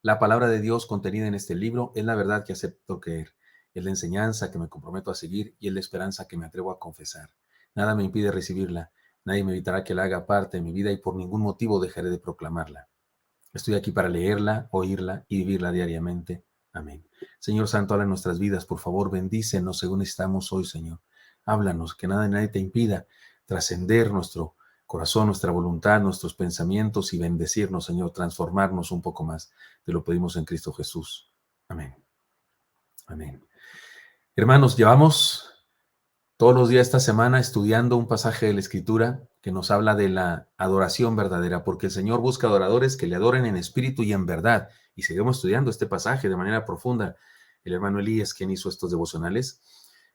La palabra de Dios contenida en este libro es la verdad que acepto creer, es la enseñanza que me comprometo a seguir y es la esperanza que me atrevo a confesar. Nada me impide recibirla, nadie me evitará que la haga parte de mi vida y por ningún motivo dejaré de proclamarla. Estoy aquí para leerla, oírla y vivirla diariamente. Amén. Señor Santo, habla en nuestras vidas, por favor, bendícenos según estamos hoy, Señor. Háblanos, que nada ni nadie te impida trascender nuestro corazón, nuestra voluntad, nuestros pensamientos y bendecirnos, Señor, transformarnos un poco más. Te lo pedimos en Cristo Jesús. Amén. Amén. Hermanos, llevamos todos los días esta semana estudiando un pasaje de la Escritura que nos habla de la adoración verdadera, porque el Señor busca adoradores que le adoren en espíritu y en verdad. Y seguimos estudiando este pasaje de manera profunda. El hermano Elías, quien hizo estos devocionales,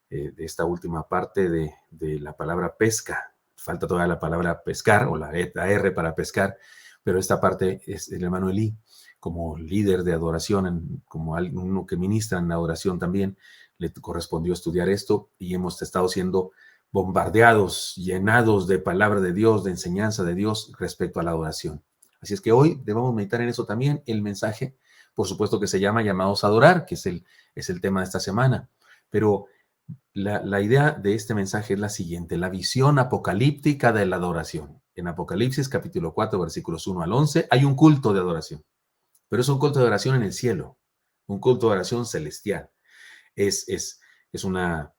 de esta última parte de la palabra pesca. Falta todavía la palabra pescar o la R para pescar, pero esta parte es el hermano Elí, como líder de adoración, como uno que ministra en adoración también, le correspondió estudiar esto y hemos estado siendo bombardeados, llenados de palabra de Dios, de enseñanza de Dios respecto a la adoración. Así es que hoy debemos meditar en eso también. El mensaje, por supuesto, que se llama Llamados a Adorar, que es el tema de esta semana. Pero la idea de este mensaje es la siguiente: la visión apocalíptica de la adoración. En Apocalipsis capítulo 4, versículos 1 al 11, hay un culto de adoración, pero es un culto de adoración en el cielo, un culto de adoración celestial. Es una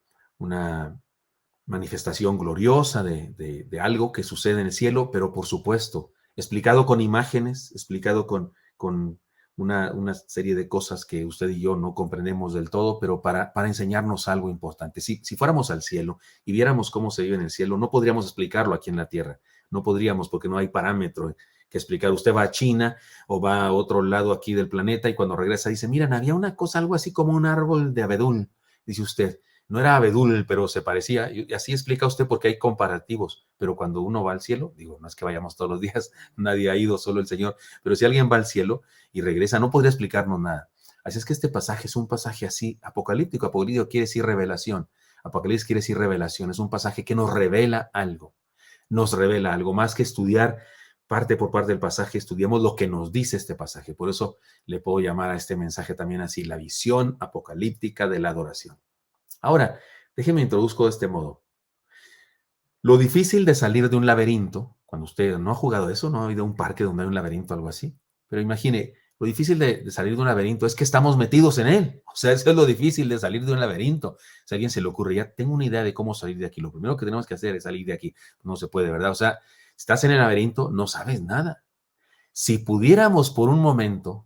manifestación gloriosa de algo que sucede en el cielo, pero por supuesto, explicado con imágenes, explicado con una serie de cosas que usted y yo no comprendemos del todo, pero para enseñarnos algo importante. Si fuéramos al cielo y viéramos cómo se vive en el cielo, no podríamos explicarlo aquí en la tierra. No podríamos, porque no hay parámetro que explicar. Usted va a China o va a otro lado aquí del planeta y cuando regresa dice, miren, había una cosa, algo así como un árbol de abedul, dice usted. No era abedul, pero se parecía. Y así explica usted porque hay comparativos. Pero cuando uno va al cielo, digo, no es que vayamos todos los días, nadie ha ido, solo el Señor. Pero si alguien va al cielo y regresa, no podría explicarnos nada. Así es que este pasaje es un pasaje así apocalíptico. Apocalíptico quiere decir revelación. Apocalipsis quiere decir revelación. Es un pasaje que nos revela algo. Nos revela algo más que estudiar parte por parte del pasaje. Estudiamos lo que nos dice este pasaje. Por eso le puedo llamar a este mensaje también así, la visión apocalíptica de la adoración. Ahora, déjeme introduzco de este modo. Lo difícil de salir de un laberinto, cuando usted no ha jugado eso, no ha ido a un parque donde hay un laberinto o algo así, pero imagine, lo difícil de salir de un laberinto es que estamos metidos en él. O sea, eso es lo difícil de salir de un laberinto. Si a alguien se le ocurre, ya tengo una idea de cómo salir de aquí, lo primero que tenemos que hacer es salir de aquí. No se puede, ¿verdad? O sea, estás en el laberinto, no sabes nada. Si pudiéramos por un momento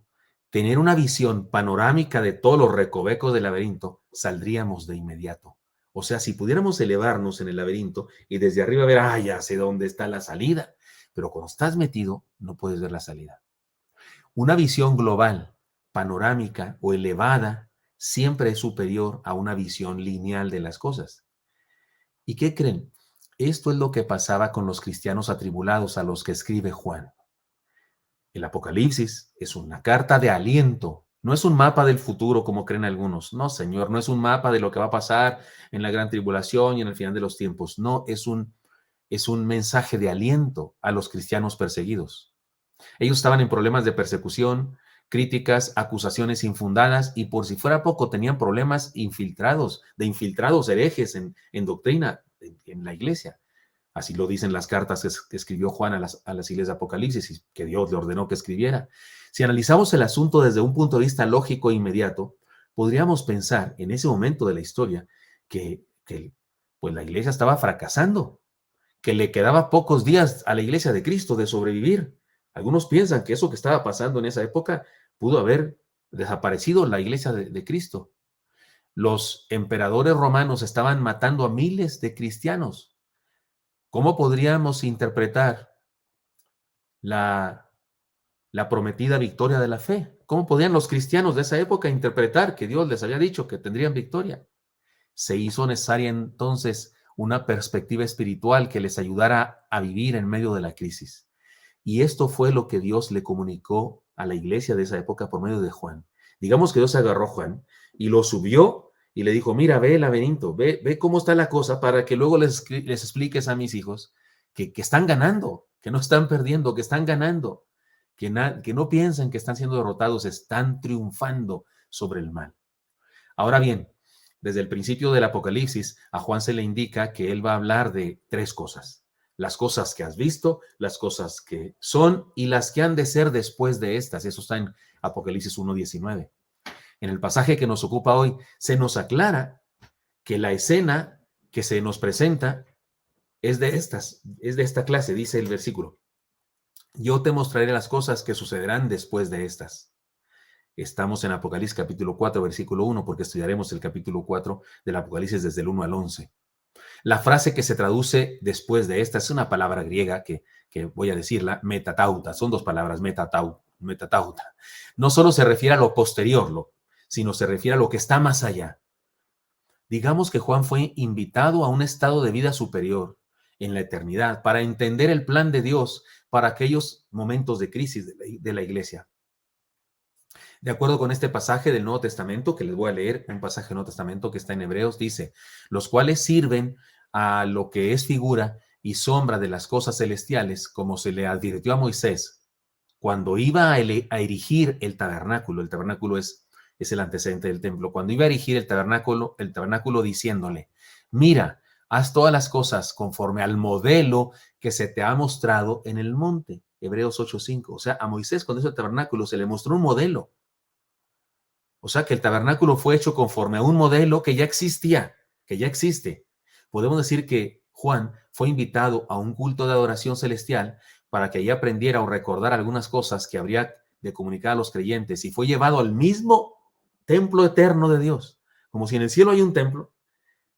tener una visión panorámica de todos los recovecos del laberinto, saldríamos de inmediato. O sea, si pudiéramos elevarnos en el laberinto y desde arriba ver, ya sé dónde está la salida, pero cuando estás metido no puedes ver la salida. Una visión global, panorámica o elevada siempre es superior a una visión lineal de las cosas. ¿Y qué creen? Esto es lo que pasaba con los cristianos atribulados a los que escribe Juan. El Apocalipsis es una carta de aliento, no es un mapa del futuro como creen algunos. No, Señor, no es un mapa de lo que va a pasar en la gran tribulación y en el final de los tiempos. No, es un mensaje de aliento a los cristianos perseguidos. Ellos estaban en problemas de persecución, críticas, acusaciones infundadas y por si fuera poco tenían problemas de infiltrados herejes en doctrina en la iglesia. Así lo dicen las cartas que escribió Juan a las iglesias de Apocalipsis y que Dios le ordenó que escribiera. Si analizamos el asunto desde un punto de vista lógico e inmediato, podríamos pensar en ese momento de la historia que pues la iglesia estaba fracasando, que le quedaba pocos días a la iglesia de Cristo de sobrevivir. Algunos piensan que eso que estaba pasando en esa época pudo haber desaparecido la iglesia de Cristo. Los emperadores romanos estaban matando a miles de cristianos. ¿Cómo podríamos interpretar la, la prometida victoria de la fe? ¿Cómo podían los cristianos de esa época interpretar que Dios les había dicho que tendrían victoria? Se hizo necesaria entonces una perspectiva espiritual que les ayudara a vivir en medio de la crisis. Y esto fue lo que Dios le comunicó a la iglesia de esa época por medio de Juan. Digamos que Dios agarró a Juan y lo subió y le dijo, mira, ve el laberinto, ve cómo está la cosa para que luego les expliques a mis hijos que están ganando, que no están perdiendo, que están ganando, que no piensan que están siendo derrotados, están triunfando sobre el mal. Ahora bien, desde el principio del Apocalipsis, a Juan se le indica que él va a hablar de tres cosas: las cosas que has visto, las cosas que son y las que han de ser después de estas. Eso está en Apocalipsis 1:19. En el pasaje que nos ocupa hoy, se nos aclara que la escena que se nos presenta es de esta clase, dice el versículo. Yo te mostraré las cosas que sucederán después de estas. Estamos en Apocalipsis capítulo 4, versículo 1, porque estudiaremos el capítulo 4 del Apocalipsis desde el 1 al 11. La frase que se traduce después de esta es una palabra griega que voy a decirla, metatauta. Son dos palabras, metatauta. No solo se refiere a lo posterior, sino se refiere a lo que está más allá. Digamos que Juan fue invitado a un estado de vida superior en la eternidad para entender el plan de Dios para aquellos momentos de crisis de la iglesia. De acuerdo con este pasaje del Nuevo Testamento, que les voy a leer, un pasaje del Nuevo Testamento que está en Hebreos, dice: los cuales sirven a lo que es figura y sombra de las cosas celestiales, como se le advirtió a Moisés cuando iba a erigir el tabernáculo. El tabernáculo es el antecedente del templo. Cuando iba a erigir el tabernáculo diciéndole: mira, haz todas las cosas conforme al modelo que se te ha mostrado en el monte. Hebreos 8:5. O sea, a Moisés, cuando hizo el tabernáculo, se le mostró un modelo. O sea, que el tabernáculo fue hecho conforme a un modelo que ya existía, que ya existe. Podemos decir que Juan fue invitado a un culto de adoración celestial para que allí aprendiera o recordara algunas cosas que habría de comunicar a los creyentes, y fue llevado al mismo templo eterno de Dios. Como si en el cielo hay un templo,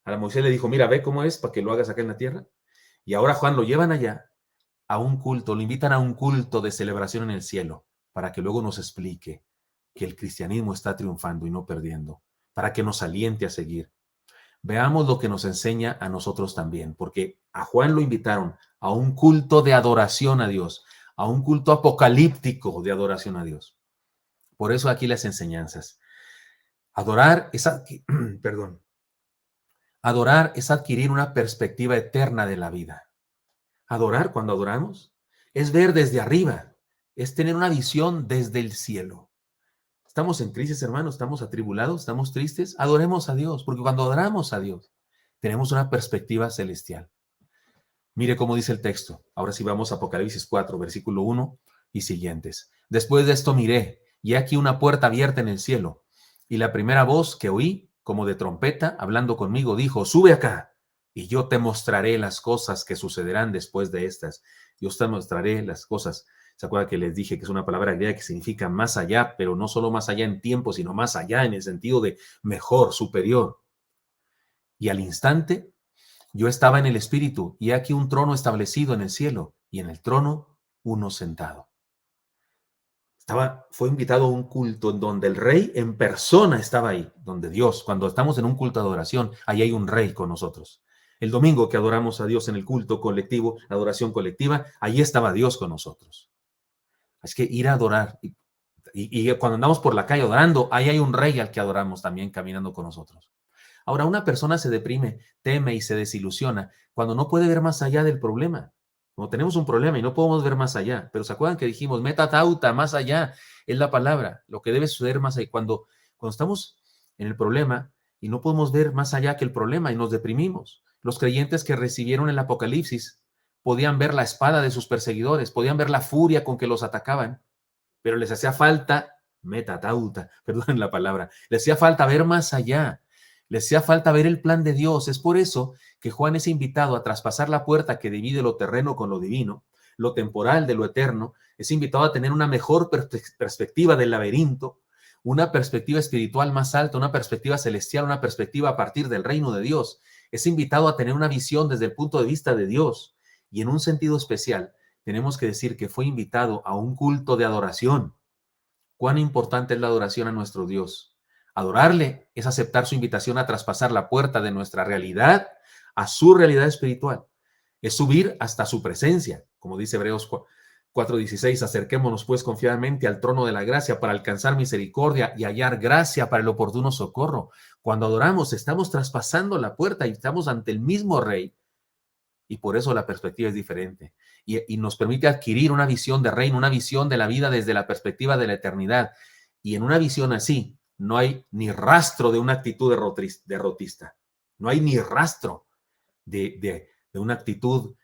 a Moisés le dijo: mira, ve cómo es para que lo hagas acá en la tierra. Y ahora Juan lo llevan allá a un culto, lo invitan a un culto de celebración en el cielo, para que luego nos explique que el cristianismo está triunfando y no perdiendo, para que nos aliente a seguir. Veamos lo que nos enseña a nosotros también, porque a Juan lo invitaron a un culto de adoración a Dios, a un culto apocalíptico de adoración a Dios. Por eso aquí las enseñanzas. Adorar es adquirir una perspectiva eterna de la vida. Adorar, cuando adoramos, es ver desde arriba, es tener una visión desde el cielo. Estamos en crisis, hermanos, estamos atribulados, estamos tristes. Adoremos a Dios, porque cuando adoramos a Dios, tenemos una perspectiva celestial. Mire cómo dice el texto. Ahora sí vamos a Apocalipsis 4, versículo 1 y siguientes. Después de esto miré, y aquí una puerta abierta en el cielo, y la primera voz que oí, como de trompeta, hablando conmigo, dijo: sube acá, y yo te mostraré las cosas que sucederán después de estas. Yo te mostraré las cosas. ¿Se acuerdan que les dije que es una palabra griega que significa más allá, pero no solo más allá en tiempo, sino más allá en el sentido de mejor, superior? Y al instante yo estaba en el espíritu, y aquí un trono establecido en el cielo, y en el trono uno sentado. Fue invitado a un culto en donde el rey en persona estaba ahí, donde Dios, cuando estamos en un culto de adoración, ahí hay un rey con nosotros. El domingo que adoramos a Dios en el culto colectivo, la adoración colectiva, ahí estaba Dios con nosotros. Es que ir a adorar, y cuando andamos por la calle adorando, ahí hay un rey al que adoramos también caminando con nosotros. Ahora, una persona se deprime, teme y se desilusiona cuando no puede ver más allá del problema. Cuando tenemos un problema y no podemos ver más allá, pero ¿se acuerdan que dijimos metatauta, más allá? Es la palabra, lo que debe suceder más allá. Cuando estamos en el problema y no podemos ver más allá que el problema y nos deprimimos. Los creyentes que recibieron el Apocalipsis podían ver la espada de sus perseguidores, podían ver la furia con que los atacaban, pero les hacía falta, metatauta, perdonen la palabra, les hacía falta ver más allá, les hacía falta ver el plan de Dios. Es por eso que Juan es invitado a traspasar la puerta que divide lo terreno con lo divino, lo temporal de lo eterno. Es invitado a tener una mejor perspectiva del laberinto, una perspectiva espiritual más alta, una perspectiva celestial, una perspectiva a partir del reino de Dios. Es invitado a tener una visión desde el punto de vista de Dios. Y en un sentido especial, tenemos que decir que fue invitado a un culto de adoración. ¿Cuán importante es la adoración a nuestro Dios? Adorarle es aceptar su invitación a traspasar la puerta de nuestra realidad a su realidad espiritual. Es subir hasta su presencia, como dice Hebreos 4:16, acerquémonos pues confiadamente al trono de la gracia para alcanzar misericordia y hallar gracia para el oportuno socorro. Cuando adoramos, estamos traspasando la puerta y estamos ante el mismo Rey. y por eso la perspectiva es diferente. Y nos permite adquirir una visión de reino, una visión de la vida desde la perspectiva de la eternidad. Y en una visión así, no hay ni rastro de una actitud derrotista. No hay ni rastro de una actitud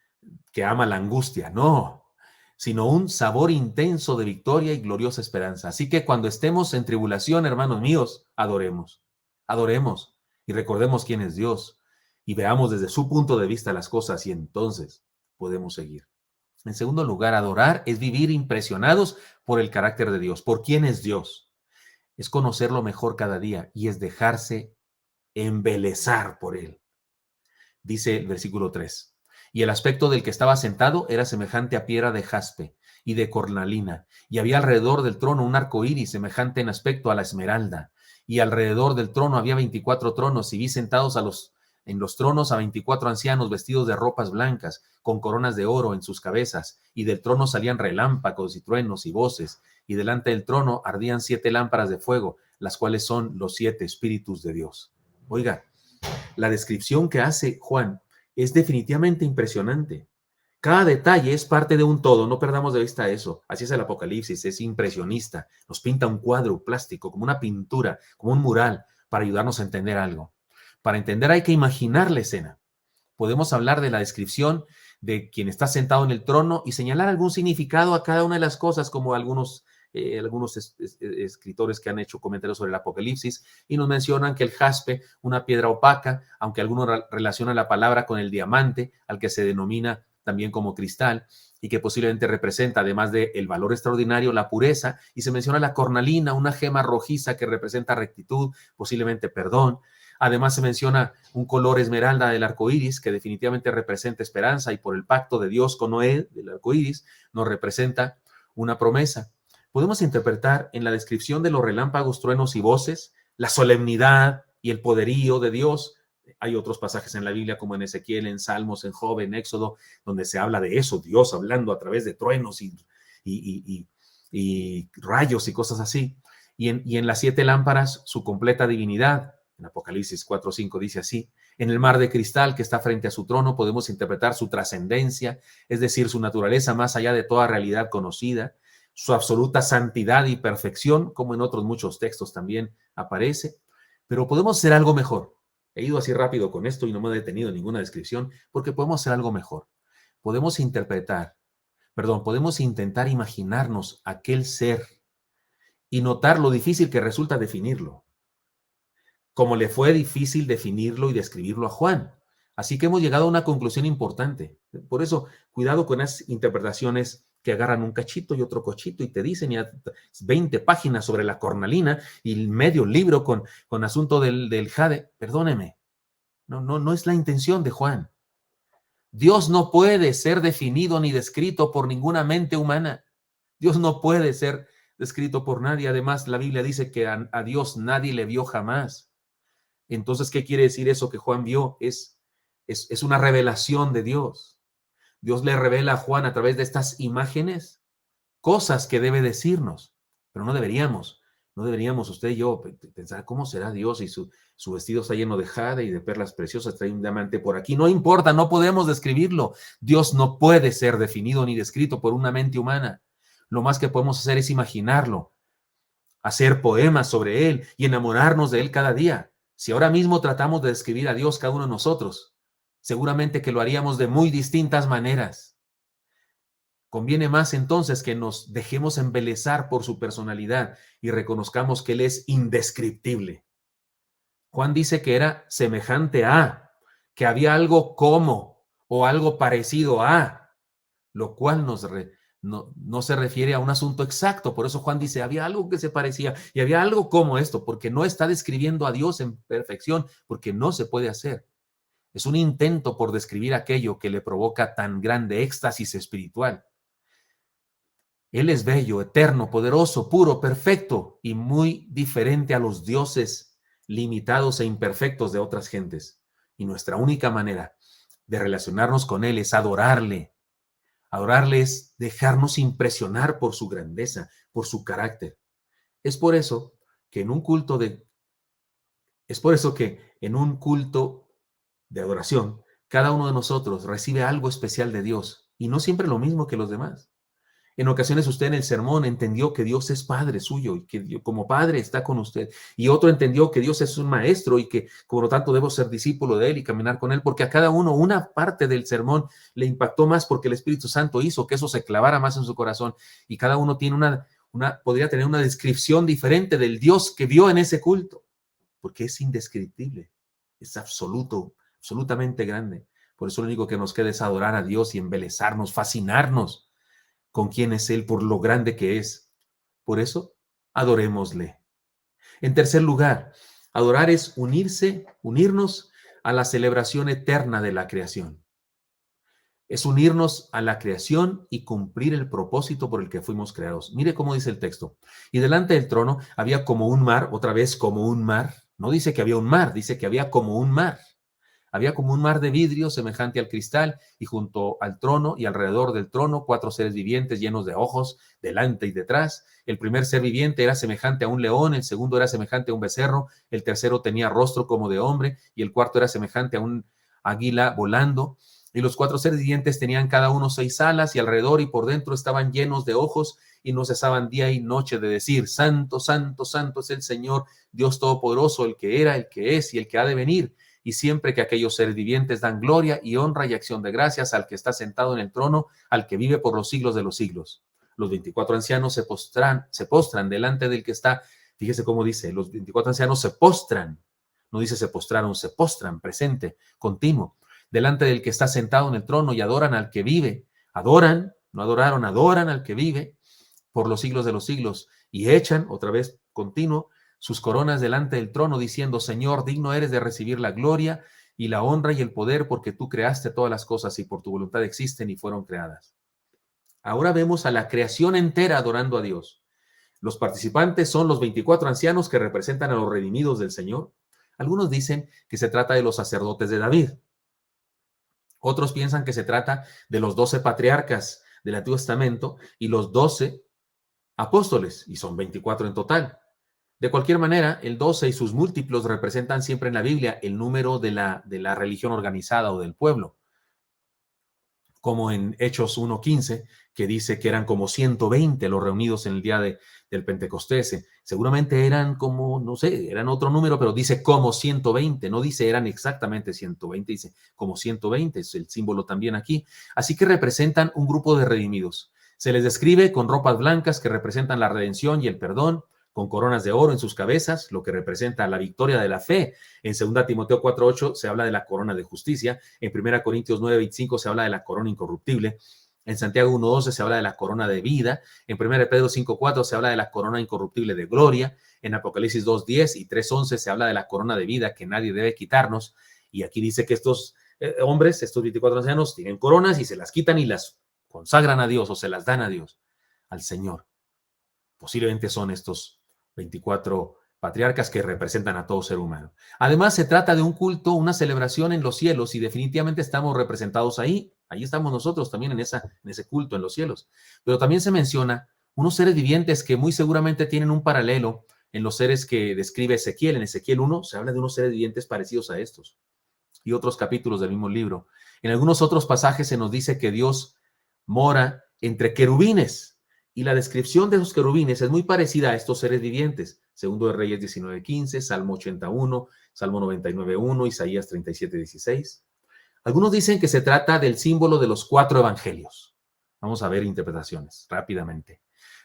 que ama la angustia, no, sino un sabor intenso de victoria y gloriosa esperanza. Así que cuando estemos en tribulación, hermanos míos, adoremos, adoremos y recordemos quién es Dios y veamos desde su punto de vista las cosas y entonces podemos seguir. En segundo lugar, adorar es vivir impresionados por el carácter de Dios, por quién es Dios. Es conocerlo mejor cada día y es dejarse embelezar por él. Dice el versículo 3. Y el aspecto del que estaba sentado era semejante a piedra de jaspe y de cornalina, y había alrededor del trono un arco iris semejante en aspecto a la esmeralda, y alrededor del trono había 24 tronos, y vi sentados en los tronos a 24 ancianos vestidos de ropas blancas, con coronas de oro en sus cabezas, y del trono salían relámpagos y truenos y voces, y delante del trono ardían 7 lámparas de fuego, las cuales son los 7 espíritus de Dios. Oiga, la descripción que hace Juan es definitivamente impresionante. Cada detalle es parte de un todo, no perdamos de vista eso. Así es el Apocalipsis, es impresionista. Nos pinta un cuadro plástico, como una pintura, como un mural, para ayudarnos a entender algo. Para entender hay que imaginar la escena. Podemos hablar de la descripción de quien está sentado en el trono y señalar algún significado a cada una de las cosas, como algunos escritores que han hecho comentarios sobre el Apocalipsis y nos mencionan que el jaspe, una piedra opaca, aunque algunos relacionan la palabra con el diamante, al que se denomina también como cristal, y que posiblemente representa, además del valor extraordinario, la pureza, y se menciona la cornalina, una gema rojiza que representa rectitud, posiblemente perdón. Además se menciona un color esmeralda del arco iris, que definitivamente representa esperanza, y por el pacto de Dios con Noé, del arco iris, nos representa una promesa. Podemos interpretar en la descripción de los relámpagos, truenos y voces, la solemnidad y el poderío de Dios. Hay otros pasajes en la Biblia, como en Ezequiel, en Salmos, en Job, en Éxodo, donde se habla de eso, Dios hablando a través de truenos y rayos y cosas así. Y en las 7 lámparas, su completa divinidad. En Apocalipsis 4:5 dice así: en el mar de cristal que está frente a su trono podemos interpretar su trascendencia, es decir, su naturaleza más allá de toda realidad conocida, su absoluta santidad y perfección, como en otros muchos textos también aparece. Pero podemos hacer algo mejor. He ido así rápido con esto y no me he detenido en ninguna descripción, porque podemos hacer algo mejor. Podemos podemos intentar imaginarnos aquel ser y notar lo difícil que resulta definirlo, como le fue difícil definirlo y describirlo a Juan. Así que hemos llegado a una conclusión importante. Por eso, cuidado con esas interpretaciones que agarran un cachito y otro cochito y te dicen ya 20 páginas sobre la cornalina y medio libro con asunto del jade. Perdóneme, no es la intención de Juan. Dios no puede ser definido ni descrito por ninguna mente humana. Dios no puede ser descrito por nadie. Además, la Biblia dice que a Dios nadie le vio jamás. Entonces, ¿qué quiere decir eso que Juan vio? Es una revelación de Dios. Dios le revela a Juan a través de estas imágenes cosas que debe decirnos, pero no deberíamos usted y yo pensar cómo será Dios y su vestido está lleno de jade y de perlas preciosas, trae un diamante por aquí. No importa, no podemos describirlo. Dios no puede ser definido ni descrito por una mente humana. Lo más que podemos hacer es imaginarlo, hacer poemas sobre él y enamorarnos de él cada día. Si ahora mismo tratamos de describir a Dios cada uno de nosotros, seguramente que lo haríamos de muy distintas maneras. Conviene más entonces que nos dejemos embelezar por su personalidad y reconozcamos que Él es indescriptible. Juan dice que era semejante a, que había algo como o algo parecido a, lo cual no se refiere a un asunto exacto. Por eso Juan dice, había algo que se parecía y había algo como esto, porque no está describiendo a Dios en perfección, porque no se puede hacer. Es un intento por describir aquello que le provoca tan grande éxtasis espiritual. Él es bello, eterno, poderoso, puro, perfecto y muy diferente a los dioses limitados e imperfectos de otras gentes. Y nuestra única manera de relacionarnos con Él es adorarle. Adorarle es dejarnos impresionar por su grandeza, por su carácter. Es por eso que en un culto de adoración, Cada uno de nosotros recibe algo especial de Dios y no siempre lo mismo que los demás. En ocasiones usted en el sermón entendió que Dios es Padre suyo y que Dios, como Padre está con usted. Y otro entendió que Dios es un maestro y que por lo tanto debo ser discípulo de Él y caminar con Él, porque a cada uno una parte del sermón le impactó más porque el Espíritu Santo hizo que eso se clavara más en su corazón. Y cada uno tiene podría tener una descripción diferente del Dios que vio en ese culto, porque es indescriptible, es absolutamente grande. Por eso lo único que nos queda es adorar a Dios y embelezarnos, fascinarnos con quién es Él, por lo grande que es. Por eso, adorémosle. En tercer lugar, adorar es unirnos a la celebración eterna de la creación. Es unirnos a la creación y cumplir el propósito por el que fuimos creados. Mire cómo dice el texto. Y delante del trono había como un mar, otra vez como un mar. No dice que había un mar, dice que había como un mar. Había como un mar de vidrio semejante al cristal, y junto al trono y alrededor del trono 4 seres vivientes llenos de ojos, delante y detrás. El primer ser viviente era semejante a un león, el segundo era semejante a un becerro, el tercero tenía rostro como de hombre, y el cuarto era semejante a un águila volando. Y los 4 seres vivientes tenían cada uno 6 alas, y alrededor y por dentro estaban llenos de ojos, y no cesaban día y noche de decir: Santo, santo, santo es el Señor, Dios Todopoderoso, el que era, el que es y el que ha de venir. Y siempre que aquellos seres vivientes dan gloria y honra y acción de gracias al que está sentado en el trono, al que vive por los siglos de los siglos. Los 24 ancianos se postran delante del que está. Fíjese cómo dice: los 24 ancianos se postran. No dice se postraron, se postran, presente, continuo, delante del que está sentado en el trono, y adoran al que vive. Adoran, no adoraron, adoran al que vive por los siglos de los siglos, y echan, otra vez continuo, sus coronas delante del trono, diciendo: Señor, digno eres de recibir la gloria y la honra y el poder, porque tú creaste todas las cosas y por tu voluntad existen y fueron creadas. Ahora vemos a la creación entera adorando a Dios. Los participantes son los 24 ancianos que representan a los redimidos del Señor. Algunos dicen que se trata de los sacerdotes de David. Otros piensan que se trata de los 12 patriarcas del Antiguo Testamento y los 12 apóstoles, y son 24 en total. De cualquier manera, el 12 y sus múltiplos representan siempre en la Biblia el número de la religión organizada o del pueblo, como en Hechos 1:15, que dice que eran como 120 los reunidos en el día del Pentecostés. Seguramente eran como, no sé, eran otro número, pero dice como 120, no dice eran exactamente 120, dice como 120, es el símbolo también aquí. Así que representan un grupo de redimidos. Se les describe con ropas blancas que representan la redención y el perdón, con coronas de oro en sus cabezas, lo que representa la victoria de la fe. En 2 Timoteo 4:8 se habla de la corona de justicia. En 1 Corintios 9:25 se habla de la corona incorruptible. En Santiago 1:12 se habla de la corona de vida. En 1 Pedro 5:4 se habla de la corona incorruptible de gloria. En Apocalipsis 2:10 y 3:11 se habla de la corona de vida que nadie debe quitarnos. Y aquí dice que estos hombres, estos 24 ancianos, tienen coronas y se las quitan y las consagran a Dios o se las dan a Dios, al Señor. Posiblemente son estos 24 patriarcas que representan a todo ser humano. Además, se trata de un culto, una celebración en los cielos, y definitivamente estamos representados ahí. Ahí estamos nosotros también en ese culto en los cielos. Pero también se menciona unos seres vivientes que muy seguramente tienen un paralelo en los seres que describe Ezequiel. En Ezequiel 1 se habla de unos seres vivientes parecidos a estos, y otros capítulos del mismo libro. En algunos otros pasajes se nos dice que Dios mora entre querubines, y la descripción de esos querubines es muy parecida a estos seres vivientes. Segundo de Reyes 19:15, Salmo 81, Salmo 99:1, Isaías 37:16. Algunos dicen que se trata del símbolo de los 4 evangelios. Vamos a ver interpretaciones rápidamente.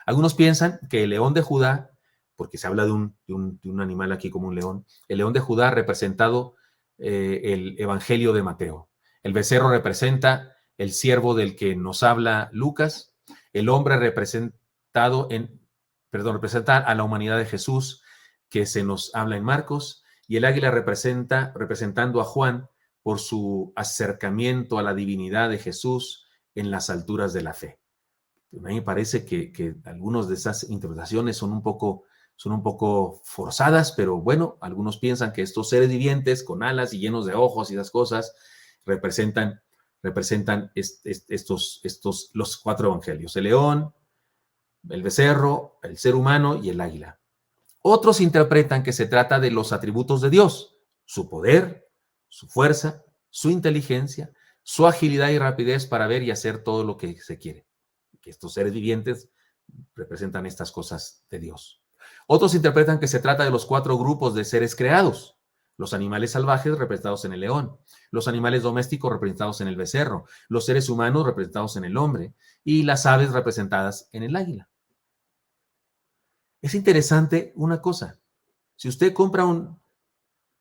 Algunos piensan que el león de Judá, porque se habla de un animal aquí como un león, el león de Judá representado el evangelio de Mateo. El becerro representa el siervo del que nos habla Lucas. El hombre representa a la humanidad de Jesús, que se nos habla en Marcos, y el águila representando a Juan por su acercamiento a la divinidad de Jesús en las alturas de la fe. A mí me parece que algunas de esas interpretaciones son un poco forzadas, pero bueno, algunos piensan que estos seres vivientes con alas y llenos de ojos y esas cosas representan los 4 evangelios: el león, el becerro, el ser humano y el águila. Otros interpretan que se trata de los atributos de Dios: su poder, su fuerza, su inteligencia, su agilidad y rapidez para ver y hacer todo lo que se quiere. Que estos seres vivientes representan estas cosas de Dios. Otros interpretan que se trata de los 4 grupos de seres creados: los animales salvajes representados en el león, los animales domésticos representados en el becerro, los seres humanos representados en el hombre y las aves representadas en el águila. Es interesante una cosa. Si usted compra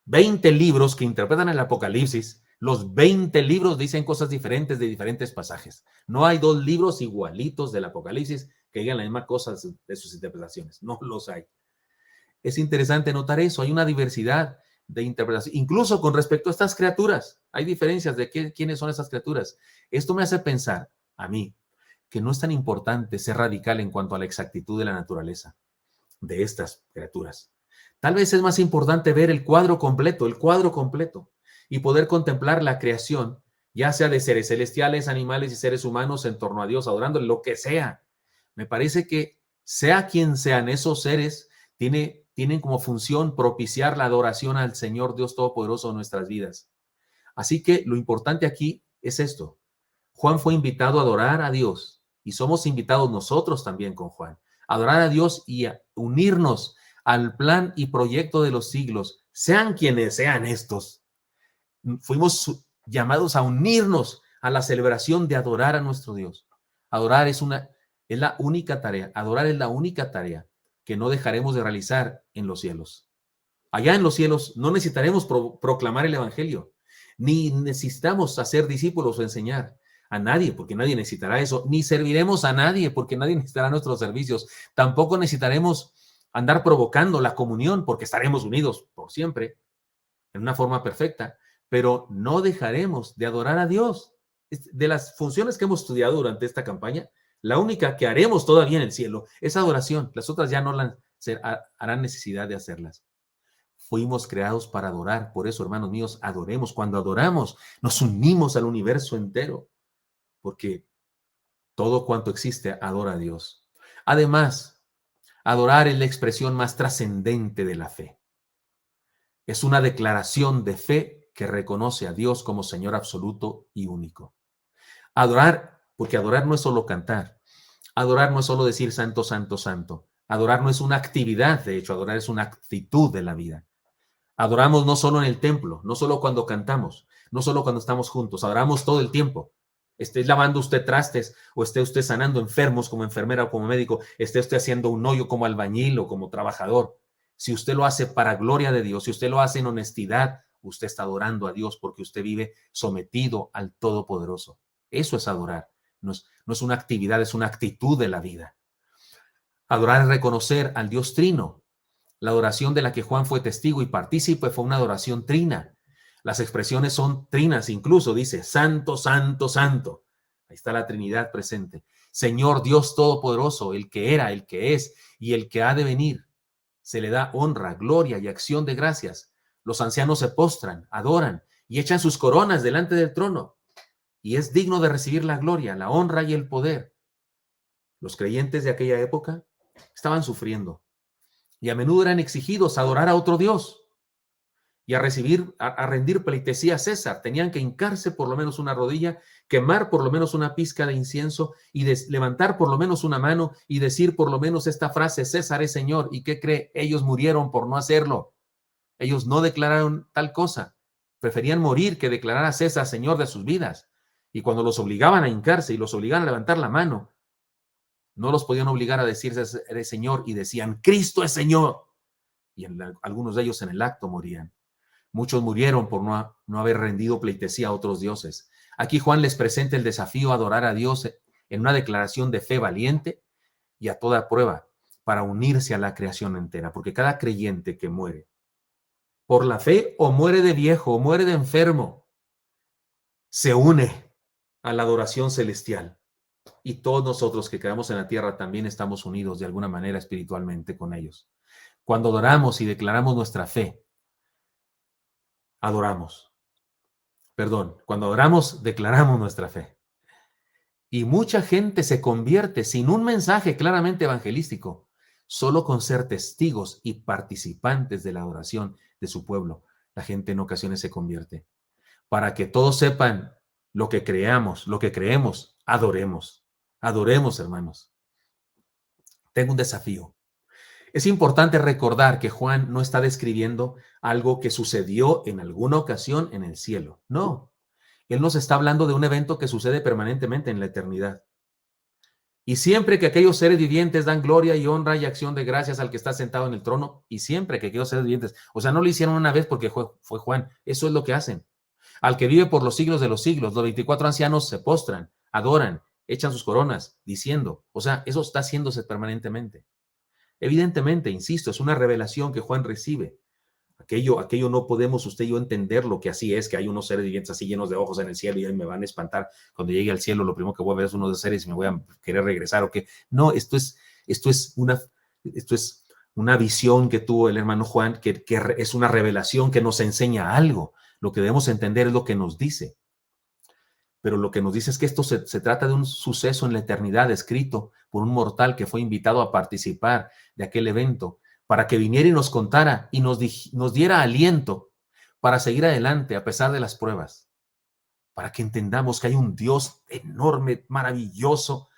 20 libros que interpretan el Apocalipsis, los 20 libros dicen cosas diferentes de diferentes pasajes. No hay 2 libros igualitos del Apocalipsis que digan la misma cosa de sus interpretaciones. No los hay. Es interesante notar eso. Hay una diversidad de interpretación, incluso con respecto a estas criaturas. Hay diferencias de quiénes son esas criaturas. Esto me hace pensar, a mí, que no es tan importante ser radical en cuanto a la exactitud de la naturaleza de estas criaturas. Tal vez es más importante ver el cuadro completo, y poder contemplar la creación, ya sea de seres celestiales, animales y seres humanos en torno a Dios, adorándole, lo que sea. Me parece que sea quien sean esos seres, tienen como función propiciar la adoración al Señor Dios Todopoderoso en nuestras vidas. Así que lo importante aquí es esto. Juan fue invitado a adorar a Dios y somos invitados nosotros también con Juan a adorar a Dios y a unirnos al plan y proyecto de los siglos, sean quienes sean estos. Fuimos llamados a unirnos a la celebración de adorar a nuestro Dios. Adorar es la única tarea, adorar es la única tarea que no dejaremos de realizar en los cielos. Allá en los cielos no necesitaremos proclamar el evangelio, ni necesitamos hacer discípulos o enseñar a nadie, porque nadie necesitará eso, ni serviremos a nadie, porque nadie necesitará nuestros servicios. Tampoco necesitaremos andar provocando la comunión, porque estaremos unidos por siempre, en una forma perfecta, pero no dejaremos de adorar a Dios. De las funciones que hemos estudiado durante esta campaña, la única que haremos todavía en el cielo es adoración. Las otras ya no harán necesidad de hacerlas. Fuimos creados para adorar. Por eso, hermanos míos, adoremos. Cuando adoramos, nos unimos al universo entero, porque todo cuanto existe adora a Dios. Además, adorar es la expresión más trascendente de la fe. Es una declaración de fe que reconoce a Dios como Señor absoluto y único. Adorar, porque adorar no es solo cantar. Adorar no es solo decir santo, santo, santo. Adorar no es una actividad, de hecho, adorar es una actitud de la vida. Adoramos no solo en el templo, no solo cuando cantamos, no solo cuando estamos juntos, adoramos todo el tiempo. Esté lavando usted trastes o esté usted sanando enfermos como enfermera o como médico, esté usted haciendo un hoyo como albañil o como trabajador. Si usted lo hace para gloria de Dios, si usted lo hace en honestidad, usted está adorando a Dios porque usted vive sometido al Todopoderoso. Eso es adorar. No es una actividad, es una actitud de la vida. Adorar es reconocer al Dios Trino. La adoración de la que Juan fue testigo y partícipe fue una adoración trina. Las expresiones son trinas, incluso dice santo, santo, santo. Ahí está la Trinidad presente. Señor Dios Todopoderoso, el que era, el que es y el que ha de venir. Se le da honra, gloria y acción de gracias. Los ancianos se postran, adoran y echan sus coronas delante del trono. Y es digno de recibir la gloria, la honra y el poder. Los creyentes de aquella época estaban sufriendo y a menudo eran exigidos a adorar a otro Dios y a rendir pleitesía a César. Tenían que hincarse por lo menos una rodilla, quemar por lo menos una pizca de incienso y levantar por lo menos una mano y decir por lo menos esta frase: César es Señor. ¿Y qué cree? Ellos murieron por no hacerlo. Ellos no declararon tal cosa. Preferían morir que declarar a César Señor de sus vidas. Y cuando los obligaban a hincarse y los obligaban a levantar la mano, no los podían obligar a decirse eres Señor y decían Cristo es Señor. Y algunos de ellos en el acto morían. Muchos murieron por no haber rendido pleitesía a otros dioses. Aquí Juan les presenta el desafío a adorar a Dios en una declaración de fe valiente y a toda prueba para unirse a la creación entera, porque cada creyente que muere por la fe o muere de viejo o muere de enfermo, se une a la adoración celestial. Y todos nosotros que quedamos en la tierra también estamos unidos de alguna manera espiritualmente con ellos. Cuando adoramos y declaramos nuestra fe, cuando adoramos, declaramos nuestra fe. Y mucha gente se convierte sin un mensaje claramente evangelístico, solo con ser testigos y participantes de la adoración de su pueblo. La gente en ocasiones se convierte. para que todos sepan lo que creemos, adoremos. Adoremos, hermanos. Tengo un desafío. Es importante recordar que Juan no está describiendo algo que sucedió en alguna ocasión en el cielo. No, él nos está hablando de un evento que sucede permanentemente en la eternidad. Y siempre que aquellos seres vivientes dan gloria y honra y acción de gracias al que está sentado en el trono, y siempre que aquellos seres vivientes, o sea, no lo hicieron una vez porque fue Juan, eso es lo que hacen. Al que vive por los siglos de los siglos, los 24 ancianos se postran, adoran, echan sus coronas, diciendo, o sea, eso está haciéndose permanentemente. Evidentemente, insisto, es una revelación que Juan recibe. Aquello no podemos usted y yo entender lo que así es, que hay unos seres vivientes así llenos de ojos en el cielo y ahí me van a espantar. Cuando llegue al cielo, lo primero que voy a ver es uno de esos seres y me voy a querer regresar o qué. No, esto es una visión que tuvo el hermano Juan, que es una revelación que nos enseña algo. Lo que debemos entender es lo que nos dice. Pero lo que nos dice es que esto se trata de un suceso en la eternidad escrito por un mortal que fue invitado a participar de aquel evento para que viniera y nos contara y nos diera aliento para seguir adelante a pesar de las pruebas, para que entendamos que hay un Dios enorme, maravilloso,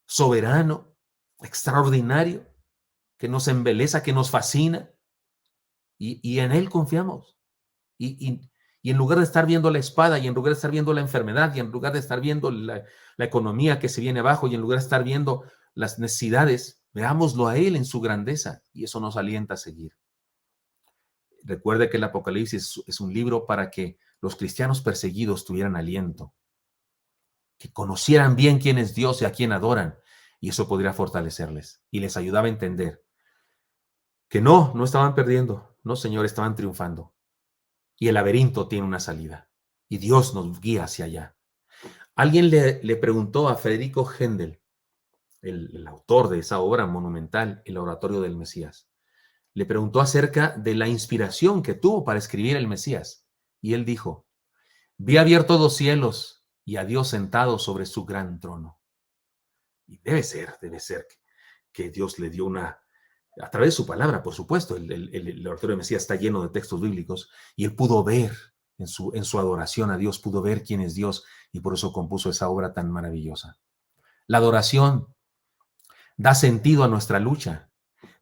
soberano, extraordinario, que nos embeleza, que nos fascina y en Él confiamos. Y en lugar de estar viendo la espada, y en lugar de estar viendo la enfermedad, y en lugar de estar viendo la economía que se viene abajo, y en lugar de estar viendo las necesidades, veámoslo a Él en su grandeza, y eso nos alienta a seguir. Recuerde que el Apocalipsis es un libro para que los cristianos perseguidos tuvieran aliento, que conocieran bien quién es Dios y a quién adoran, y eso podría fortalecerles, y les ayudaba a entender que no estaban perdiendo, no, Señor, estaban triunfando. Y el laberinto tiene una salida. Y Dios nos guía hacia allá. Alguien le preguntó a Federico Händel, el autor de esa obra monumental, El Oratorio del Mesías. Le preguntó acerca de la inspiración que tuvo para escribir el Mesías. Y él dijo, vi abiertos los cielos y a Dios sentado sobre su gran trono. Y debe ser que Dios le dio a través de su palabra, por supuesto, el Oratorio del Mesías está lleno de textos bíblicos, y él pudo ver en su adoración a Dios, pudo ver quién es Dios, y por eso compuso esa obra tan maravillosa. La adoración da sentido a nuestra lucha,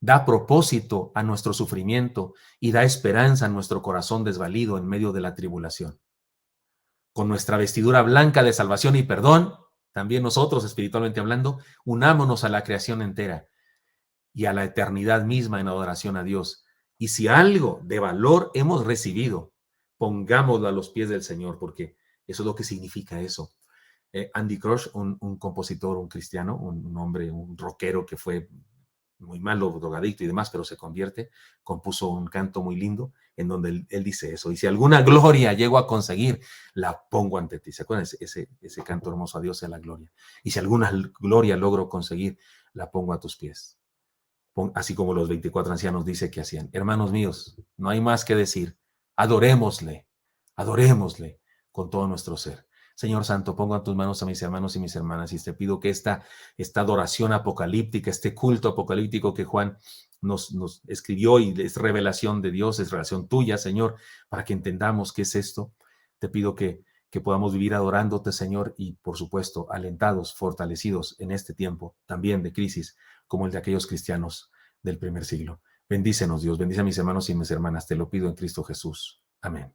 da propósito a nuestro sufrimiento y da esperanza a nuestro corazón desvalido en medio de la tribulación. Con nuestra vestidura blanca de salvación y perdón, también nosotros, espiritualmente hablando, unámonos a la creación entera y a la eternidad misma en adoración a Dios. Y si algo de valor hemos recibido, pongámoslo a los pies del Señor, porque eso es lo que significa eso. Andy Crush, un compositor, un cristiano, un hombre, un rockero que fue muy malo, drogadicto y demás, pero se convierte, compuso un canto muy lindo en donde él dice eso. Y si alguna gloria llego a conseguir, la pongo ante ti. ¿Se acuerdan? Ese canto hermoso, a Dios sea la gloria. Y si alguna gloria logro conseguir, la pongo a tus pies. Así como los 24 ancianos dice que hacían. Hermanos míos, no hay más que decir. Adorémosle con todo nuestro ser. Señor Santo, pongo en tus manos a mis hermanos y mis hermanas y te pido que esta adoración apocalíptica, este culto apocalíptico que Juan nos escribió y es revelación de Dios, es revelación tuya, Señor, para que entendamos qué es esto. Te pido que podamos vivir adorándote, Señor, y por supuesto, alentados, fortalecidos en este tiempo también de crisis, como el de aquellos cristianos del primer siglo. Bendícenos, Dios, bendice a mis hermanos y mis hermanas, te lo pido en Cristo Jesús. Amén.